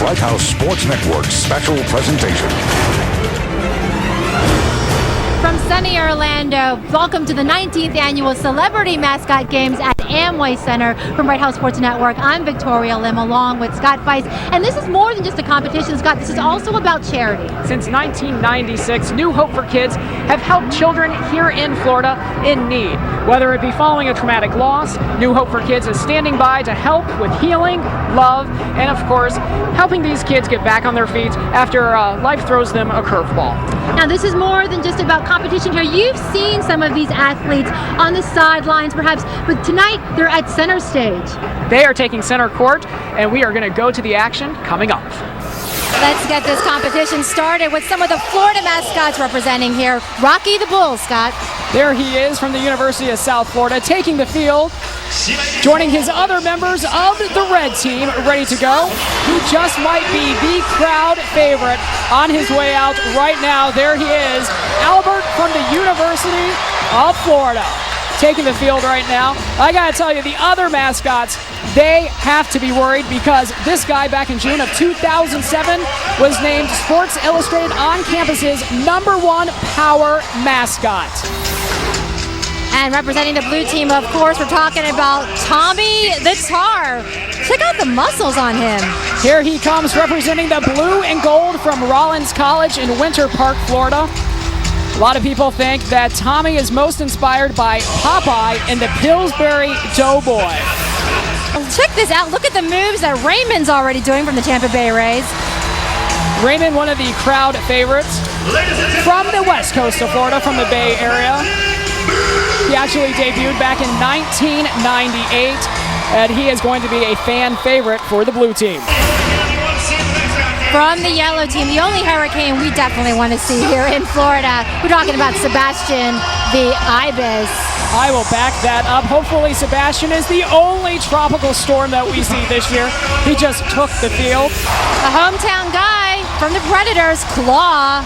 Bright House Sports Network special presentation. From sunny Orlando, welcome to the 19th annual Celebrity Mascot Games at Amway Center from Bright House Sports Network. I'm Victoria Lim along with Scott Feist, and this is more than just a competition, Scott. This is also about charity. Since 1996, New Hope for Kids have helped children here in Florida in need. Whether it be following a traumatic loss, New Hope for Kids is standing by to help with healing, love, and of course, helping these kids get back on their feet after life throws them a curveball. Now, this is more than just about competition here. You've seen some of these athletes on the sidelines, perhaps, but tonight they're at center stage. They are taking center court, and we are going to go to the action coming up. Let's get this competition started with some of the Florida mascots representing here. Rocky the Bull, Scott. There he is from the University of South Florida, taking the field, joining his other members of the red team, ready to go. He just might be the crowd favorite on his way out right now. There he is, Albert from the University of Florida, taking the field right now. I gotta tell you, the other mascots, they have to be worried because this guy back in June of 2007 was named Sports Illustrated on campus's #1 power mascot. And representing the blue team, of course, we're talking about Tommy the Tar. Check out the muscles on him. Here he comes representing the blue and gold from Rollins College in Winter Park, Florida. A lot of people think that Tommy is most inspired by Popeye and the Pillsbury Doughboy. Check this out. Look at the moves that Raymond's already doing from the Tampa Bay Rays. Raymond, one of the crowd favorites from the west coast of Florida, from the Bay Area. He actually debuted back in 1998, and he is going to be a fan favorite for the blue team. From the yellow team, the only hurricane we definitely want to see here in Florida. We're talking about Sebastian the Ibis. I will back that up. Hopefully Sebastian is the only tropical storm that we see this year. He just took the field. A hometown guy from the Predators, Claw.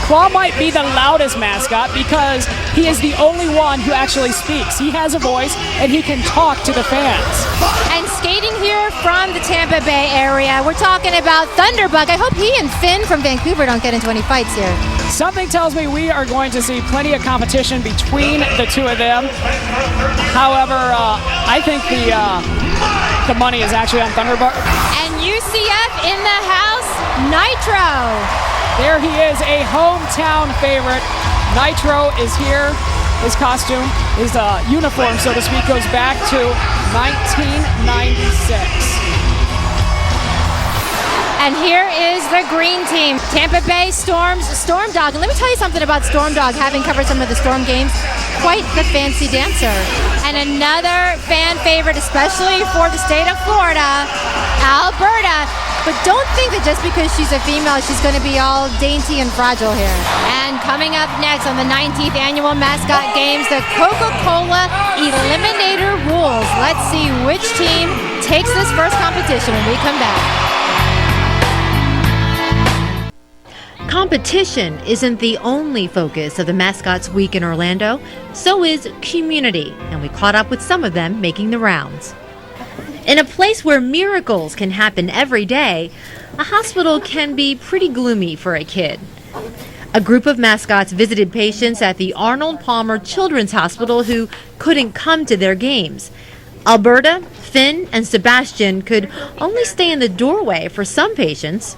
Claw might be the loudest mascot because he is the only one who actually speaks. He has a voice and he can talk to the fans. And skating here from the Tampa Bay area, we're talking about Thunderbug. I hope he and Finn from Vancouver don't get into any fights here. Something tells me we are going to see plenty of competition between the two of them. However, I think the money is actually on Thunderbug. And UCF in the house, Nitro. There he is, a hometown favorite. Nitro is here. His costume, his uniform, so to speak, goes back to 1996. And here is the green team, Tampa Bay Storm's Storm Dog. And let me tell you something about Storm Dog, having covered some of the Storm games. Quite the fancy dancer. And another fan favorite, especially for the state of Florida, Alberta. But don't think that just because she's a female, she's going to be all dainty and fragile here. And coming up next on the 19th annual Mascot Games, the Coca-Cola Eliminator rules. Let's see which team takes this first competition when we come back. Competition isn't the only focus of the Mascots Week in Orlando. So is community, and we caught up with some of them making the rounds. In a place where miracles can happen every day, a hospital can be pretty gloomy for a kid. A group of mascots visited patients at the Arnold Palmer Children's Hospital who couldn't come to their games. Alberta, Finn, and Sebastian could only stay in the doorway for some patients.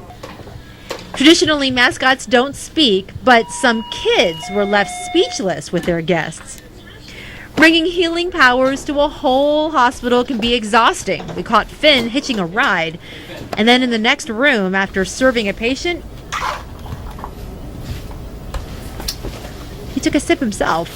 Traditionally, mascots don't speak, but some kids were left speechless with their guests. Bringing healing powers to a whole hospital can be exhausting. We caught Finn hitching a ride, and then in the next room, after serving a patient, he took a sip himself.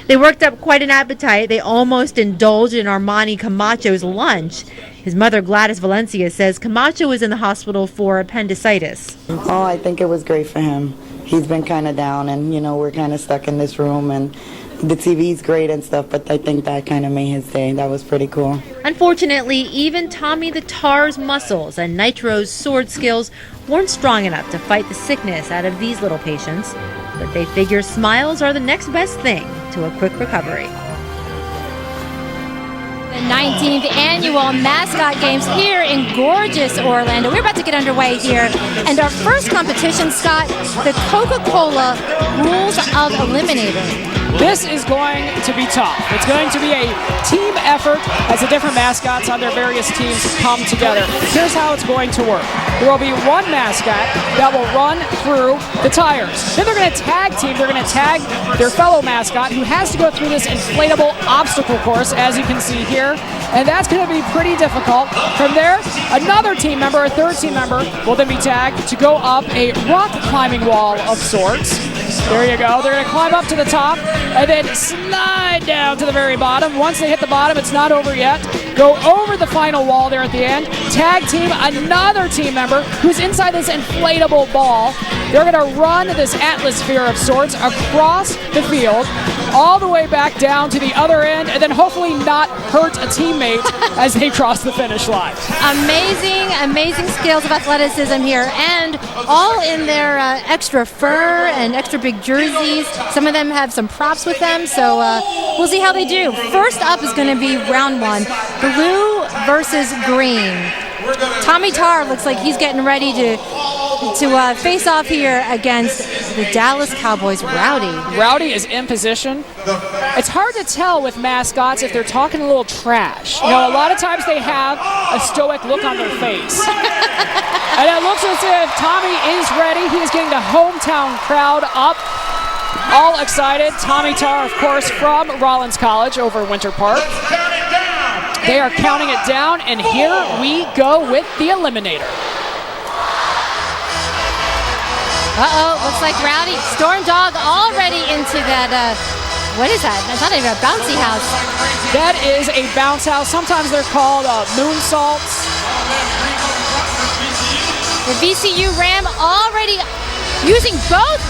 They worked up quite an appetite. They almost indulged in Armani Camacho's lunch. His mother, Gladys Valencia, says Camacho is in the hospital for appendicitis. Oh, I think it was great for him. He's been kind of down, and, we're kind of stuck in this room, and the TV's great and stuff, but I think that kind of made his day. That was pretty cool. Unfortunately, even Tommy the Tar's muscles and Nitro's sword skills weren't strong enough to fight the sickness out of these little patients, but they figure smiles are the next best thing to a quick recovery. The 19th annual Mascot Games here in gorgeous Orlando. We're about to get underway here. And our first competition, Scott, the Coca-Cola Rules of Eliminator. This is going to be tough. It's going to be a team effort as the different mascots on their various teams come together. Here's how it's going to work. There will be one mascot that will run through the tires. Then they're going to tag team. They're going to tag their fellow mascot who has to go through this inflatable obstacle course, as you can see here. And that's going to be pretty difficult. From there, another team member, a third team member, will then be tagged to go up a rock climbing wall of sorts. There you go. They're going to climb up to the top and then slide down to the very bottom. Once they hit the bottom, it's not over yet. Go over the final wall there at the end. Tag team another team member who's inside this inflatable ball. They're going to run this atmosphere of sorts across the field, all the way back down to the other end, and then hopefully not hurt a teammate as they cross the finish line. Amazing skills of athleticism here, and all in their extra fur and extra big jerseys. Some of them have some props with them, so we'll see how they do. First up is going to be round one, blue versus green. Tommy Tarr looks like he's getting ready to face off here against the Dallas Cowboys' Rowdy. Rowdy is in position. It's hard to tell with mascots if they're talking a little trash. You know, a lot of times they have a stoic look on their face. And it looks as if Tommy is ready. He is getting the hometown crowd up, all excited. Tommy Tarr, of course, from Rollins College over Winter Park. They are counting it down, and here we go with the eliminator. Looks like Rowdy, Storm Dog already into that, what is that? That's not even a bouncy house. That is a bounce house. Sometimes they're called moonsaults. The VCU Ram already using both.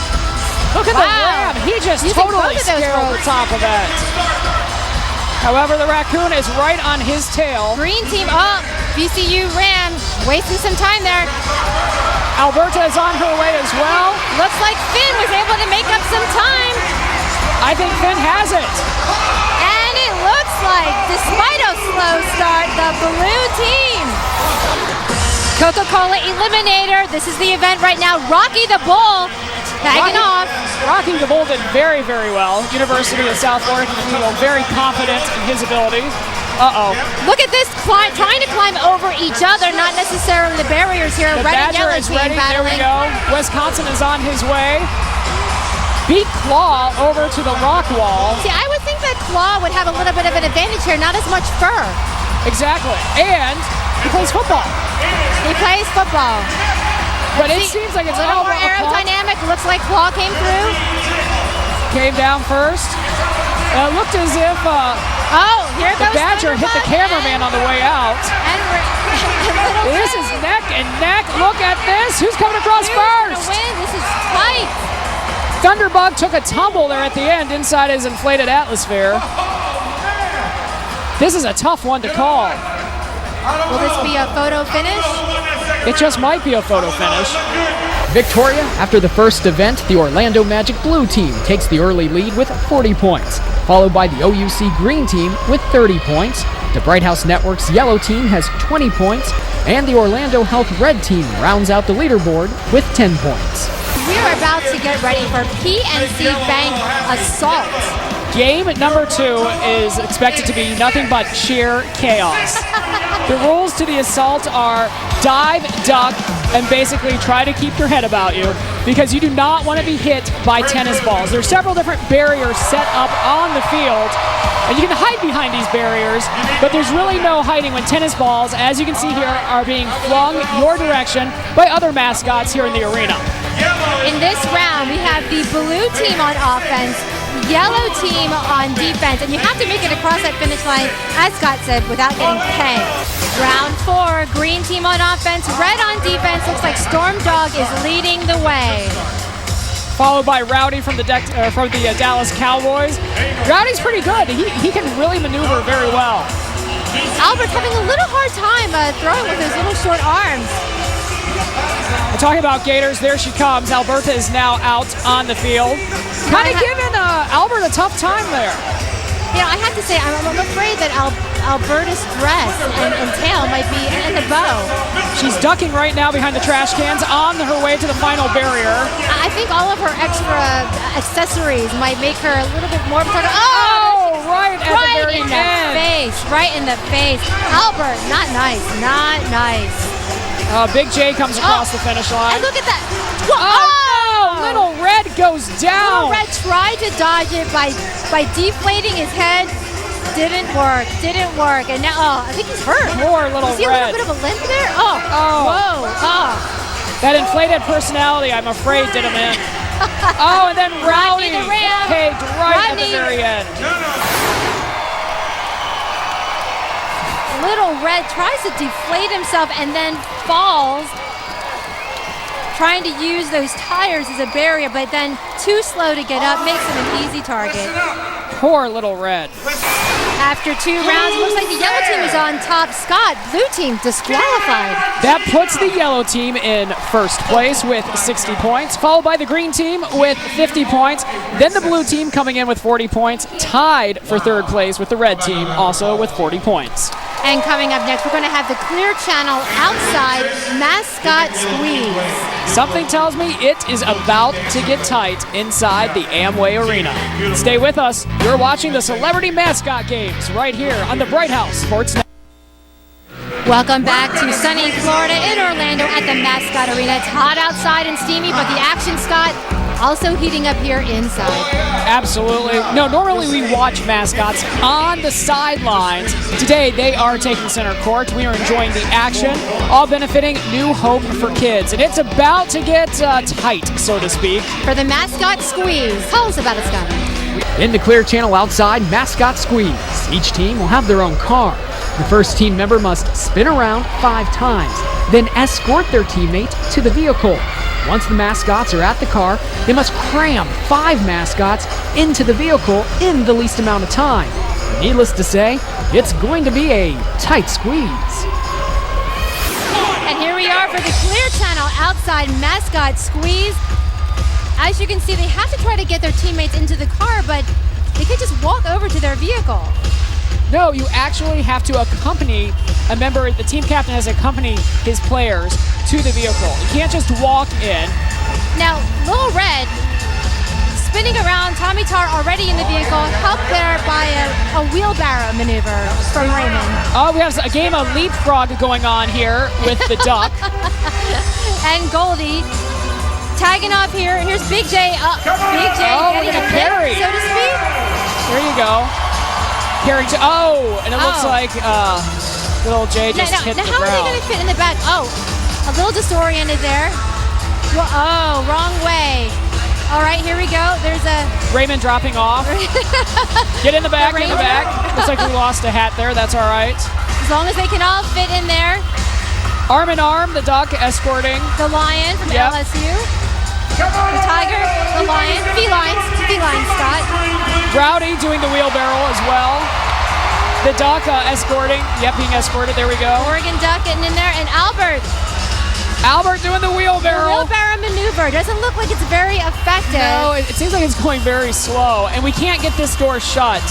Look at the Ram. He just totally scaled the top of that. However, the Raccoon is right on his tail. Green team up. VCU Ram wasting some time there. Alberta is on her way as well. Looks like Finn was able to make up some time. I think Finn has it. And it looks like, despite a slow start, the blue team. Coca-Cola Eliminator. This is the event right now. Rocky the Bull tagging off. Rocky the Bull did very, very well. University of South Florida, very confident in his abilities. Look at this, trying to climb over each other, not necessarily the barriers here. The Red and Badger yellow is team ready. battling. There we go. Wisconsin is on his way. Beat Claw over to the rock wall. See, I would think that Claw would have a little bit of an advantage here, not as much fur. Exactly. And he plays football. He plays football. But it seems like it's a little more aerodynamic. Looks like Claw came through. Came down first. It looked as if here the goes Badger hit the cameraman on the way out. This is neck and neck. Look at this. Who's coming across first? Win. This is tight. Thunderbug took a tumble there at the end inside his inflated atmosphere. This is a tough one to call. Will this be a photo finish? It just might be a photo finish. Victoria, after the first event, the Orlando Magic Blue team takes the early lead with 40 points, followed by the OUC Green team with 30 points. The Bright House Network's Yellow team has 20 points, and the Orlando Health Red team rounds out the leaderboard with 10 points. We are about to get ready for PNC Bank Assault. Game number 2 is expected to be nothing but sheer chaos. The rules to the assault are dive, duck, and basically try to keep your head about you because you do not want to be hit by tennis balls. There are several different barriers set up on the field, and you can hide behind these barriers, but there's really no hiding when tennis balls, as you can see here, are being flung your direction by other mascots here in the arena. In this round, we have the blue team on offense, yellow team on defense, and you have to make it across that finish line, as Scott said, without getting pegged. Round 4, green team on offense, red on defense. Looks like Storm Dog is leading the way. Followed by Rowdy from the Dallas Cowboys. Rowdy's pretty good. He can really maneuver very well. Albert's having a little hard time throwing with his little short arms. We're talking about Gators. There she comes. Alberta is now out on the field. Kind of giving Albert a tough time there. I have to say, I'm afraid that Alberta's dress and tail might be in the bow. She's ducking right now behind the trash cans on her way to the final barrier. I think all of her extra accessories might make her a little bit more. Right at the very in end. the face, right in the face. Albert, not nice, not nice. Big J comes across the finish line. And look at that. Little Red goes down. Little Red tried to dodge it by deflating his head. Didn't work. And now, I think he's hurt. Poor Little Is he Red. a little bit of a limp there? Whoa. That inflated personality, I'm afraid, did him in. And then Rowdy the Ram. pegged right at the very end. Little Red tries to deflate himself and then falls, trying to use those tires as a barrier, but then too slow to get up, makes him an easy target. Poor Little Red. After 2 rounds, looks like the yellow team is on top. Scott, blue team disqualified. That puts the yellow team in first place with 60 points, followed by the green team with 50 points. Then the blue team coming in with 40 points, tied for third place with the red team, also with 40 points. And coming up next, we're going to have the Clear Channel outside Mascot Squeeze. Something tells me it is about to get tight inside the Amway Arena. Stay with us. You're watching the Celebrity Mascot Games right here on the Bright House Sports Network. Welcome back to sunny Florida in Orlando at the Mascot Arena. It's hot outside and steamy, but the action, Scott, also heating up here inside. Absolutely. No, normally we watch mascots on the sidelines. Today they are taking center court. We are enjoying the action, all benefiting New Hope for Kids. And it's about to get tight, so to speak. For the Mascot Squeeze. Tell us about it, Scott. In the Clear Channel outside Mascot Squeeze, each team will have their own car. The first team member must spin around 5 times, then escort their teammate to the vehicle. Once the mascots are at the car, they must cram 5 mascots into the vehicle in the least amount of time. Needless to say, it's going to be a tight squeeze. And here we are for the Clear Channel outside Mascot Squeeze. As you can see, they have to try to get their teammates into the car, but they could just walk over to their vehicle. No, you actually have to accompany a member. The team captain has to accompany his players to the vehicle. You can't just walk in. Now, Little Red, spinning around, Tommy Tar already in the vehicle, helped there by a wheelbarrow maneuver from Raymond. We have a game of leapfrog going on here with the duck. And Goldie tagging off here. Here's Big J. Big J getting a carry, lift, so to speak. There you go. Carrying to, and it looks like little J just hit the ground. How are they going to fit in the back? A little disoriented there. Wrong way. All right, here we go. There's a Raymond dropping off. Get in the back, get in the back. Looks like we lost a hat there. That's all right. As long as they can all fit in there. Arm in arm, the duck escorting. The lion from LSU. The tiger, the lion, feline, Scott. Rowdy doing the wheelbarrow as well. The duck escorting. Yep, being escorted. There we go. Oregon duck getting in there. And Albert doing the wheelbarrow. The wheelbarrow maneuver. Doesn't look like it's very effective. No, it seems like it's going very slow. And we can't get this door shut.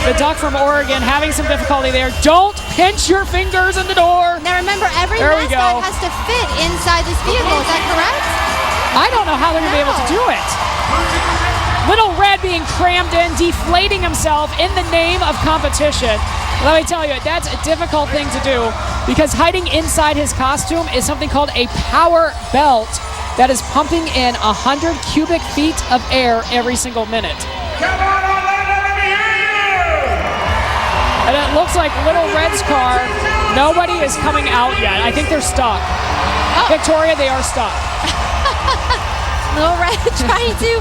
The duck from Oregon having some difficulty there. Don't pinch your fingers in the door. Now remember, every mascot has to fit inside this vehicle. Is that correct? I don't know how they're going to be able to do it. Little Red being crammed in, deflating himself in the name of competition. Let me tell you, that's a difficult thing to do because hiding inside his costume is something called a power belt that is pumping in 100 cubic feet of air every single minute. Come on, Orlando, let me hear you! And it looks like Little Red's car, nobody is coming out yet. I think they're stuck. Victoria, they are stuck. Little Red trying to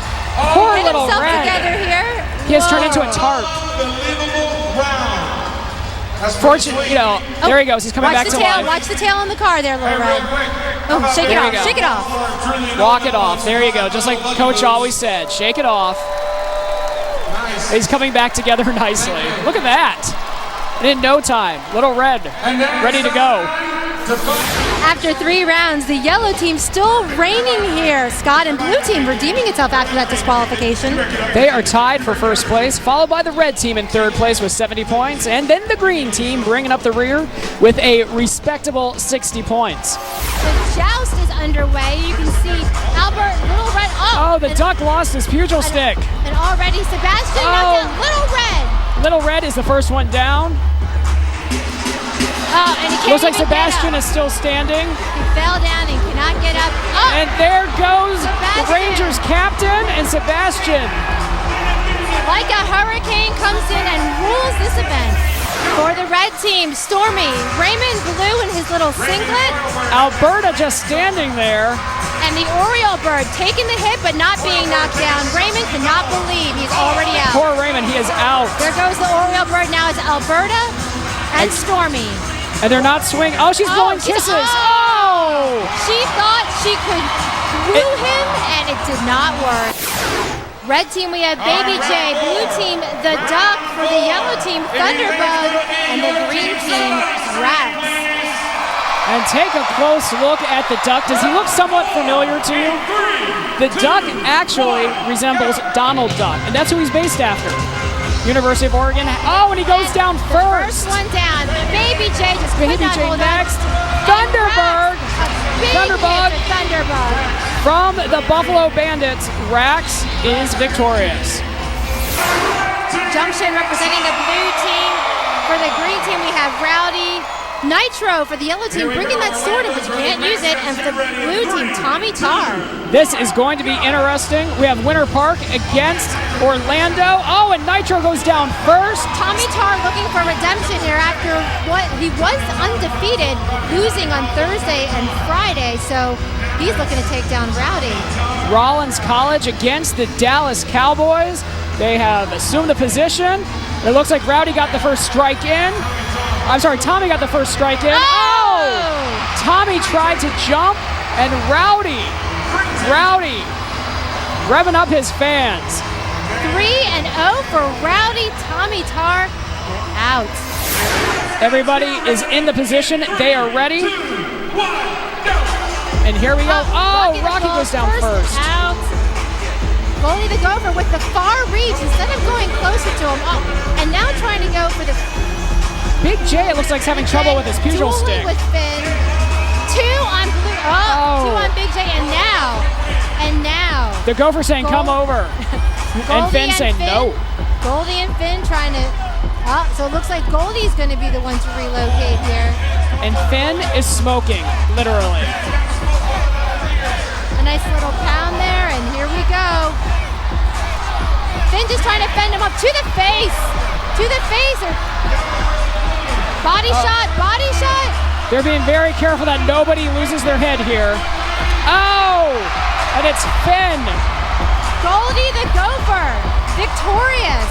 Poor get Little himself Red. together here. He has turned into a tarp. Fortunately, there he goes. He's coming back to life. Watch the tail on the car there, Little Red. Oh, shake it off. Shake it off. Walk it off. There you go. Just like Coach always said, shake it off. He's coming back together nicely. Look at that. And in no time, Little Red ready to go. After 3 rounds, the yellow team still reigning here. Scott and blue team redeeming itself after that disqualification. They are tied for first place, followed by the red team in third place with 70 points, and then the green team bringing up the rear with a respectable 60 points. The joust is underway. You can see Albert, Little Red. Oh, the duck lost his pugil stick. And already Sebastian knocked out Little Red. Little Red is the first one down. Oh, and he can't Looks like even Sebastian get up. is still standing. He fell down and cannot get up. Oh, And there goes the Sebastian. Rangers captain and Sebastian. like a hurricane comes in and rules this event. For the red team, Stormy, Raymond Blue in his little singlet, Alberta just standing there. and the Oriole Bird taking the hit but not being knocked down. Raymond cannot believe he's already out. Poor Raymond, he is out. There goes the Oriole Bird. Now it's Alberta and Stormy. And they're not swinging. Oh, she's blowing kisses. Oh! She thought she could woo him, and it did not work. Red team, we have Baby J. Blue team, the Duck. For the yellow team, Thunderbug. And the green team, Rex. And take a close look at the Duck. Does he look somewhat familiar to you? The Duck actually resembles Donald Duck, and that's who he's based after. University of Oregon. Oh, and he goes down first. First one down. Baby J just could Baby not J hold next. on. Thunderbird. Big Thunderbug. hit for Thunderbug. From the Buffalo Bandits, Rax is victorious. Junction representing the blue team. For the green team, we have Rowdy. Nitro for the yellow team, bringing that sword in, but you can't use it. And for the blue team, Tommy Tar. This is going to be interesting. We have Winter Park against Orlando. Oh, and Nitro goes down first. Tommy Tar looking for redemption here after what he was undefeated, losing on Thursday and Friday. So he's looking to take down Rowdy. Rollins College against the Dallas Cowboys. They have assumed the position. It looks like Rowdy got the first strike in. I'm sorry, Tommy got the first strike in. Oh! Tommy tried to jump, and Rowdy revving up his fans. 3-0 for Rowdy. Tommy Tar, you're out. Everybody is in the position. They are ready. And here we go. Oh, Rocky goes down first. Out. Goalie the Gopher with the far reach instead of going closer to him. Oh, and now trying to go for the Big J, it looks like he's having trouble with his pugil dueling stick. with Finn. 2 on blue. Oh, 2 on Big J, and now. The Gopher saying, come over. And Finn saying, no. Goldie and Finn trying to. Oh, so it looks like Goldie's going to be the one to relocate here. And Finn is smoking, literally. A nice little pound there, and here we go. Finn just trying to fend him up to the face. To the face. Body shot. They're being very careful that nobody loses their head here. Oh! And it's Finn. Goldie the Gopher, victorious.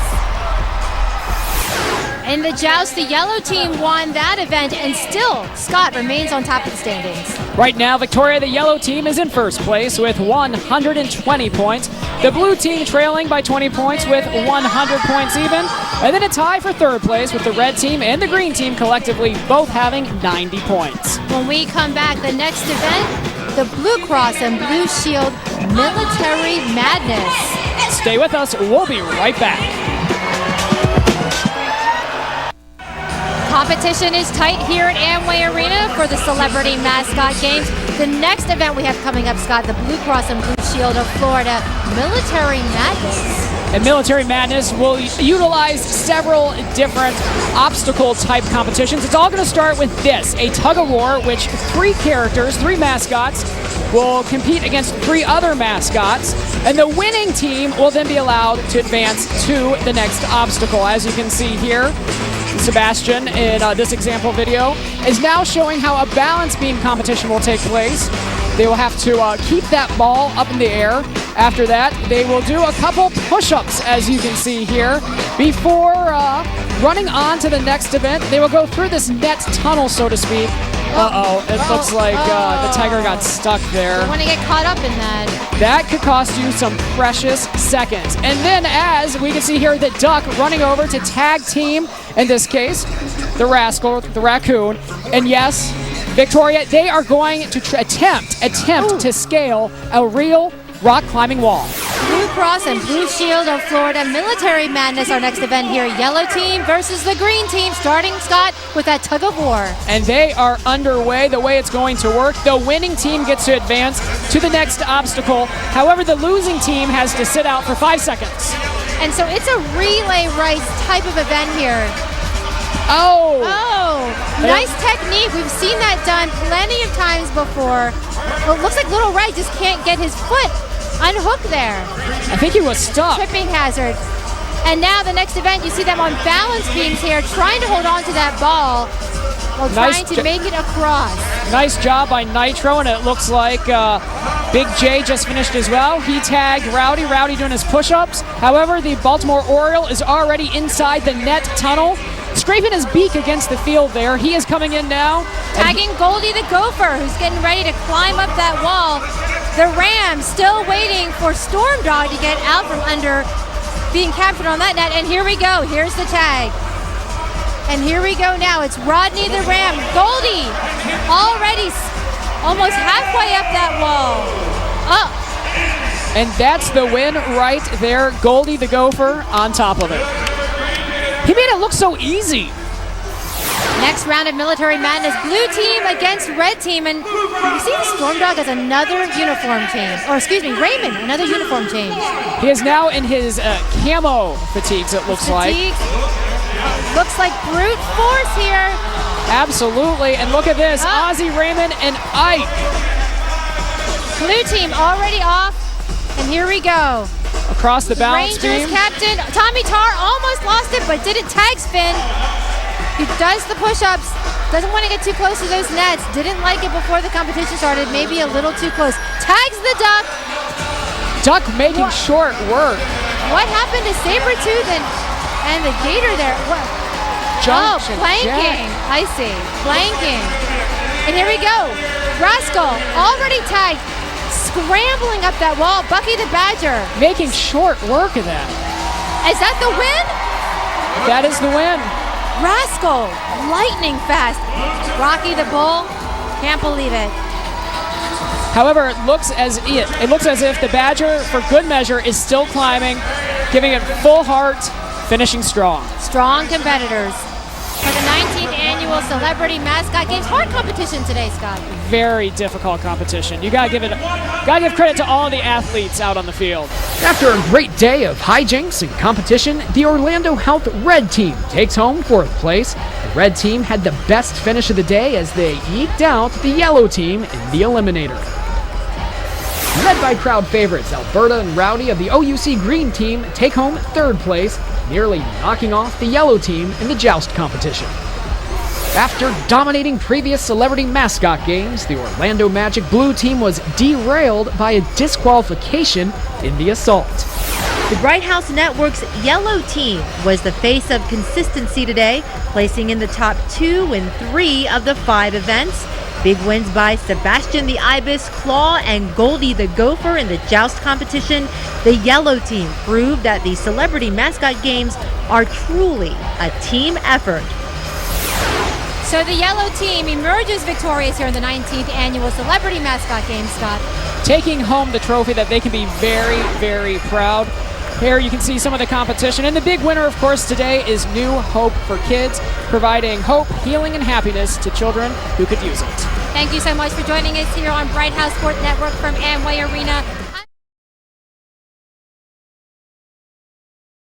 In the joust, the yellow team won that event, and still, Scott remains on top of the standings. Right now, Victoria, the yellow team, is in first place with 120 points. The blue team trailing by 20 points with 100 points even. And then a tie for third place with the red team and the green team collectively both having 90 points. When we come back, the next event, the Blue Cross and Blue Shield Military Madness. Stay with us. We'll be right back. Competition is tight here at Amway Arena for the Celebrity Mascot Games. The next event we have coming up, Scott, the Blue Cross and Blue Shield of Florida Military Madness. And Military Madness will utilize several different obstacle-type competitions. It's all going to start with this, a tug-of-war, which 3 mascots, will compete against 3 other mascots, and the winning team will then be allowed to advance to the next obstacle. As you can see here, Sebastian in this example video is now showing how a balance beam competition will take place. They will have to keep that ball up in the air. After that, they will do a couple push-ups, as you can see here, before running on to the next event. They will go through this net tunnel, so to speak. It looks like the tiger got stuck there. You want to get caught up in that. That could cost you some precious seconds. And then, as we can see here, the duck running over to tag team, in this case, the rascal, the raccoon. And yes, Victoria, they are going to attempt to scale a real rock climbing wall. Blue Cross and Blue Shield of Florida Military Madness, our next event here. Yellow team versus the green team, starting, Scott, with that tug of war. And they are underway. The way it's going to work, the winning team gets to advance to the next obstacle. However, the losing team has to sit out for 5 seconds. And so it's a relay race type of event here. Oh, nice technique. We've seen that done plenty of times before. Well, it looks like Little Red just can't get his foot unhooked there. I think he was stuck. Tripping hazard. And now the next event, you see them on balance beams here, trying to hold on to that ball while trying to make it across. Nice job by Nitro, and it looks like Big J just finished as well. He tagged Rowdy. Rowdy doing his push-ups. However, the Baltimore Oriole is already inside the net tunnel, scraping his beak against the field there. He is coming in now. Tagging Goldie the Gopher, who's getting ready to climb up that wall. The Rams still waiting for Storm Dog to get out from under being captured on that net. And here we go. Here's the tag. And here we go now. It's Rodney the Ram. Goldie already almost halfway up that wall. Up. And that's the win right there. Goldie the Gopher on top of it. He made it look so easy. Next round of Military Madness, blue team against red team. And you see the Storm Dog has another uniform change. Or excuse me, Raymond, another uniform change. He is now in his camo fatigues, it looks like. Looks like brute force here. Absolutely. And look at this, Ozzy, Raymond, and Ike. Blue team already off. And here we go. Across the balance Rangers beam. captain Tommy Tarr almost lost it, but didn't tag spin. He does the push-ups, doesn't want to get too close to those nets, didn't like it before the competition started, maybe a little too close. Tags the duck. Duck making short work. What happened to Sabretooth and the gator there? What? Planking. I see. Planking. And here we go. Rascal already tagged, scrambling up that wall. Bucky the Badger. Making short work of that. Is that the win? That is the win. Rascal, lightning fast. Rocky the Bull, can't believe it. However, it looks as if the Badger, for good measure, is still climbing, giving it full heart, finishing strong. Strong competitors. For the 19th annual Celebrity Mascot Games, hard competition today, Scott. Very difficult competition. You gotta give credit to all the athletes out on the field. After a great day of hijinks and competition, the Orlando Health Red Team takes home 4th place. The Red Team had the best finish of the day as they eked out the Yellow Team in the eliminator. Led by crowd favorites Alberta and Rowdy of the OUC Green Team take home 3rd place, nearly knocking off the Yellow Team in the joust competition. After dominating previous Celebrity Mascot Games, the Orlando Magic Blue Team was derailed by a disqualification in the assault. The Bright House Network's Yellow Team was the face of consistency today, placing in the top 2 and 3 of the 5 events. Big wins by Sebastian the Ibis, Claw, and Goldie the Gopher in the joust competition. The Yellow Team proved that the Celebrity Mascot Games are truly a team effort. So the Yellow Team emerges victorious here in the 19th annual Celebrity Mascot Games, Scott. Taking home the trophy that they can be very, very proud. Here you can see some of the competition, and the big winner, of course, today is New Hope for Kids, providing hope, healing, and happiness to children who could use it. Thank you so much for joining us here on Bright House Sports Network from Amway Arena.